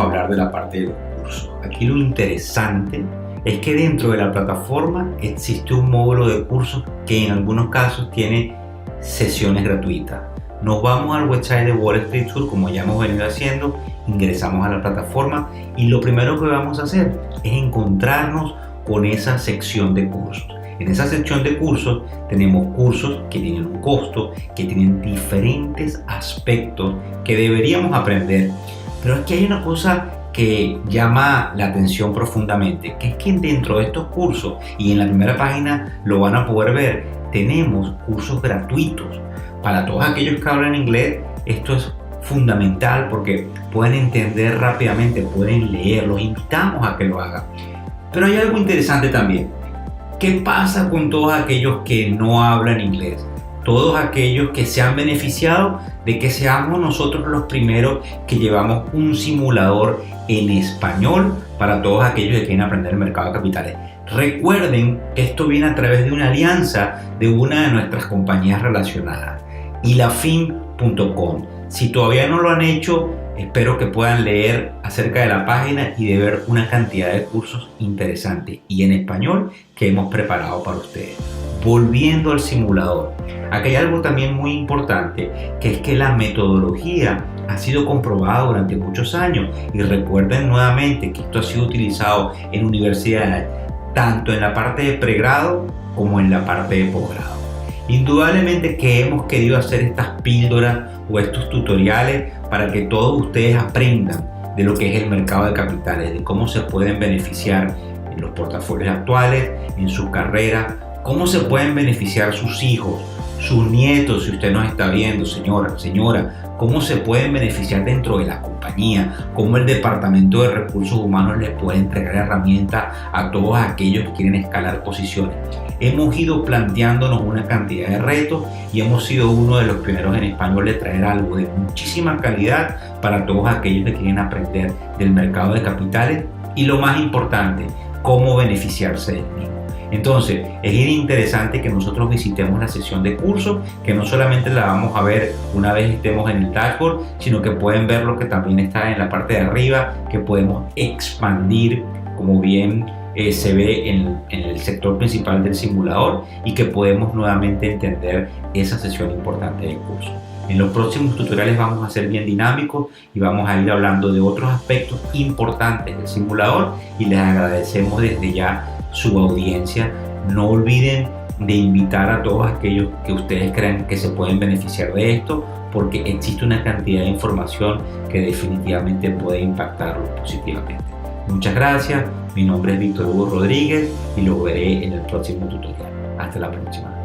a hablar de la parte de los cursos. Aquí lo interesante es que dentro de la plataforma existe un módulo de cursos que en algunos casos tiene sesiones gratuitas. Nos vamos al website de Wall Street Tour, como ya hemos venido haciendo, ingresamos a la plataforma y lo primero que vamos a hacer es encontrarnos con esa sección de cursos. En esa sección de cursos tenemos cursos que tienen un costo, que tienen diferentes aspectos que deberíamos aprender. Pero aquí hay una cosa que llama la atención profundamente, que es que dentro de estos cursos, y en la primera página lo van a poder ver, tenemos cursos gratuitos. Para todos aquellos que hablan inglés, esto es fundamental porque pueden entender rápidamente, pueden leer, los invitamos a que lo hagan. Pero hay algo interesante también. ¿Qué pasa con todos aquellos que no hablan inglés? Todos aquellos que se han beneficiado de que seamos nosotros los primeros que llevamos un simulador en español para todos aquellos que quieren aprender el mercado de capitales. Recuerden que esto viene a través de una alianza de una de nuestras compañías relacionadas, ilafin.com. Si todavía no lo han hecho, espero que puedan leer acerca de la página y de ver una cantidad de cursos interesantes y en español que hemos preparado para ustedes. Volviendo al simulador, aquí hay algo también muy importante, que es que la metodología ha sido comprobada durante muchos años y recuerden nuevamente que esto ha sido utilizado en universidades, tanto en la parte de pregrado como en la parte de posgrado. Indudablemente que hemos querido hacer estas píldoras o estos tutoriales para que todos ustedes aprendan de lo que es el mercado de capitales, de cómo se pueden beneficiar en los portafolios actuales, en su carrera, cómo se pueden beneficiar sus hijos, sus nietos, si usted nos está viendo, señora, cómo se pueden beneficiar dentro de la compañía, cómo el Departamento de Recursos Humanos les puede entregar herramientas a todos aquellos que quieren escalar posiciones. Hemos ido planteándonos una cantidad de retos y hemos sido uno de los pioneros en español de traer algo de muchísima calidad para todos aquellos que quieren aprender del mercado de capitales y lo más importante, cómo beneficiarse del mismo. Entonces, es interesante que nosotros visitemos la sesión de cursos, que no solamente la vamos a ver una vez estemos en el dashboard, sino que pueden ver lo que también está en la parte de arriba, que podemos expandir, como bien se ve en el sector principal del simulador, y que podemos nuevamente entender esa sesión importante del curso. En los próximos tutoriales vamos a ser bien dinámicos y vamos a ir hablando de otros aspectos importantes del simulador y les agradecemos desde ya su audiencia. No olviden de invitar a todos aquellos que ustedes crean que se pueden beneficiar de esto, porque existe una cantidad de información que definitivamente puede impactarlos positivamente. Muchas gracias, mi nombre es Víctor Hugo Rodríguez y los veré en el próximo tutorial. Hasta la próxima.